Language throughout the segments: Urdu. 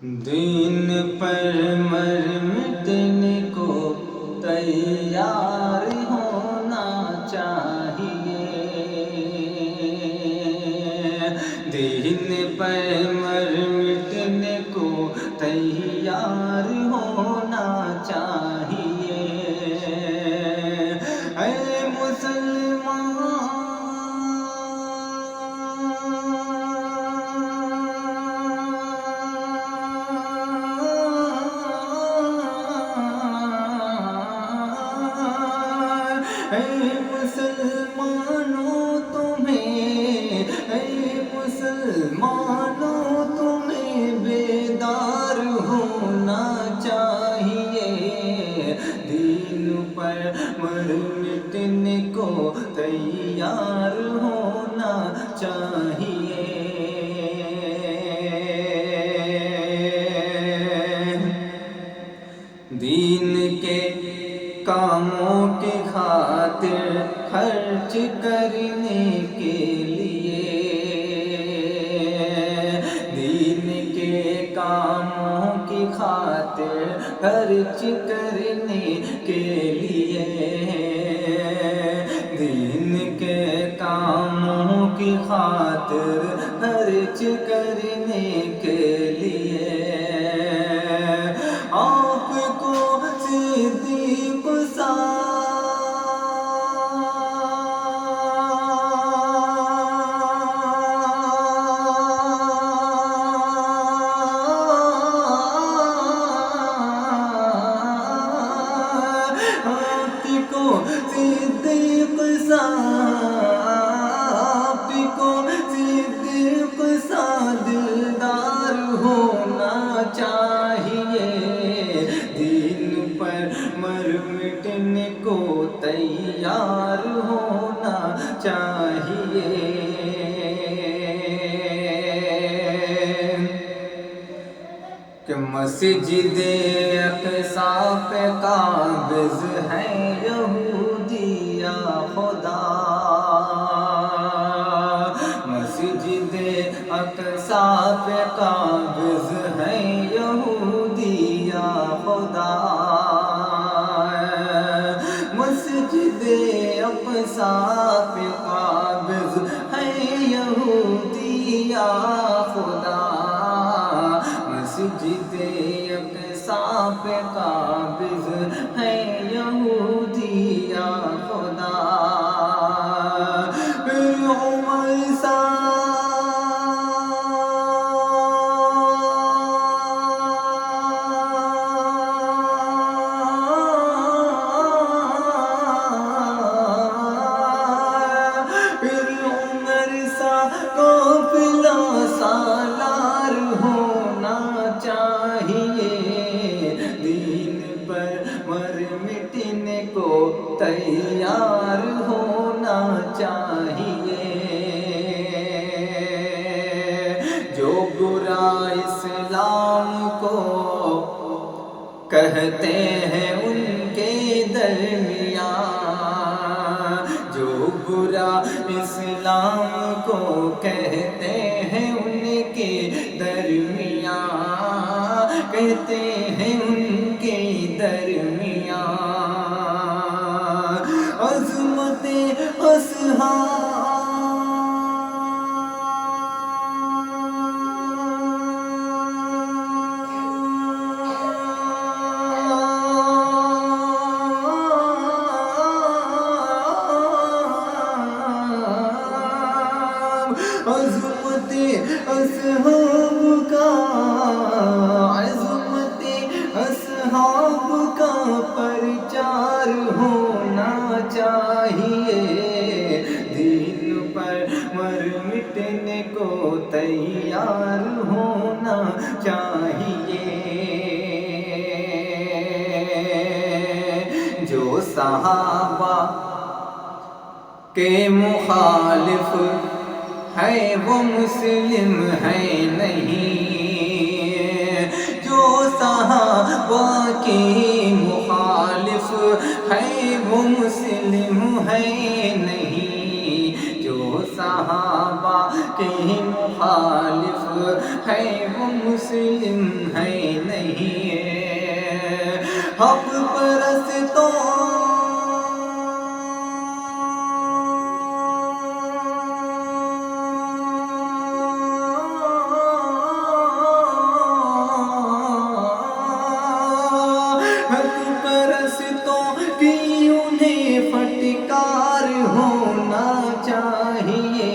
دین پر مر مٹنے کو تیار ہونا چاہیے، دین پر مر مٹنے کو تیار ہونا چاہیے۔ اے مسلمان، اے مسلمانوں تمہیں بیدار ہونا چاہیے، دین پر مر مٹنے کو تیار ہونا چاہیے۔ دین کے کاموں کی خاطر خرچ کرنے کے لیے، دین کے کاموں کی خاطر خرچ کرنے کے لیے، دین کے کاموں کی خاطر خرچ کرنے کے لیے آپ کو صدیق سا دلدار ہونا چاہیے، دین پر مر مٹنے کو تیار ہونا چاہیے۔ کہ مسجد اقصیٰ پہ قابض ہیں یہودی یا خدا، مسجد اقصیٰ پہ قابض ہیں یہودی یا خدا، مسجد اقصیٰ پہ قابض ہیں یہودی یا خدا، مسجد اقصیٰ پہ قابض ہیں یہودی یا خدا۔ پھر عمر قافلہ سالار ہونا چاہیے، دین پر مر مٹنے کو تیار ہونا چاہیے۔ جو برا اسلام کو کہتے ہیں ان کے درمیان، جو برا اسلام کو کہتے ہیں ان کے درمیان، کہتے ہیں ان کے درمیان عظمت اصحاب، عظمت اصحاب کا، عظمت اصحاب کا پرچار ہونا چاہیے، دین پر مر مٹنے کو تیار ہونا چاہیے۔ جو صحابہ کے مخالف ہے وہ مسلم ہے نہیں، جو صحابہ کے مخالف ہے وہ مسلم ہے نہیں، جو صحابہ کے مخالف ہے وہ مسلم ہے نہیں، حق پرستوں کی انہیں پھٹکار ہونا چاہیے،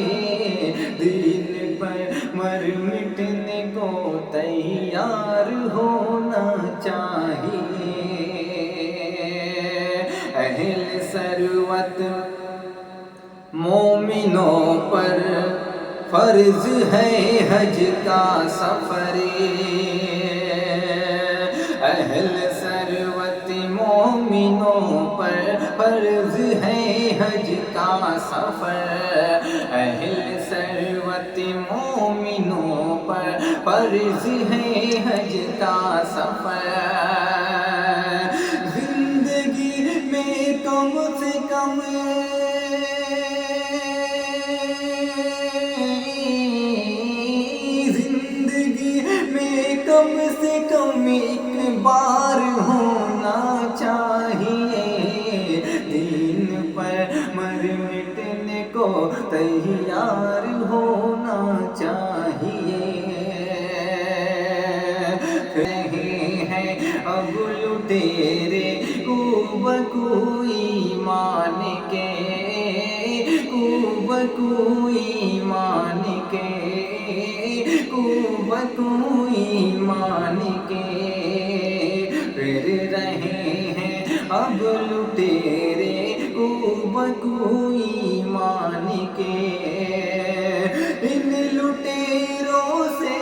دین پر مر مٹنے کو تیار ہونا چاہیے۔ اہل ثروت مومنوں پر فرض ہے حج کا سفر، اہل ثروت مومنوں پر فرض ہے حج کا سفر، اہل ثروت مومنوں پر فرض ہے حج کا سفر۔ زندگی میں کم سے کم کم سے کم ایک بار ہونا چاہیے، دین پر مر مٹنے کو تیار ہونا چاہیے۔ رہے ہیں اب لٹیرے کو ایمان کے، کو ایمان کے، کو ایمان کے، پھر رہے ہیں اب لٹیرے کو ایمان کے، ان لٹیروں سے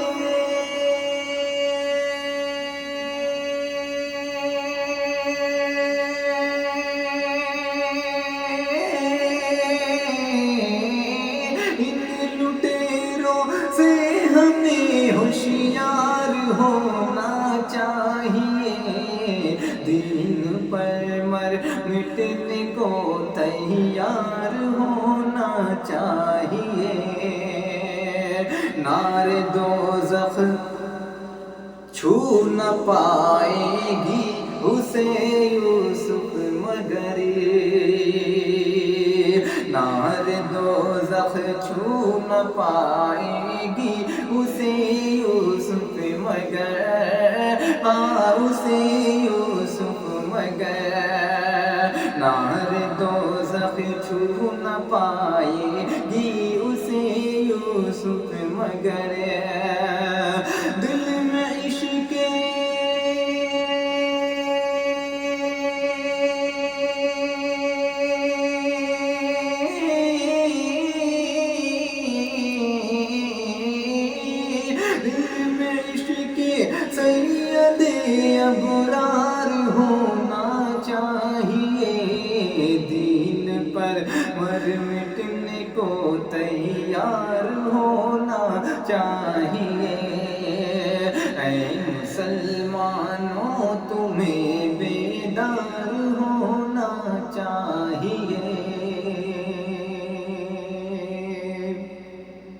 ہمیں ہوشیار ہونا چاہیے، دین پر مر مٹنے کو تیار ہونا چاہیے۔ نار دوزخ چھو نہ پائے گی اسے یوسف مگر، نار دوزخ چھو نہ پائے گی اسے یوسف مگر، اسے یوسف مگر، نار دوزخ چھو نہ پائے گی اسے یوسف مگر، دل میں عشق سید ابرار ہونا چاہیے، دین پر مر مٹنے کو تیار ہونا چاہیے۔ اے مسلمانوں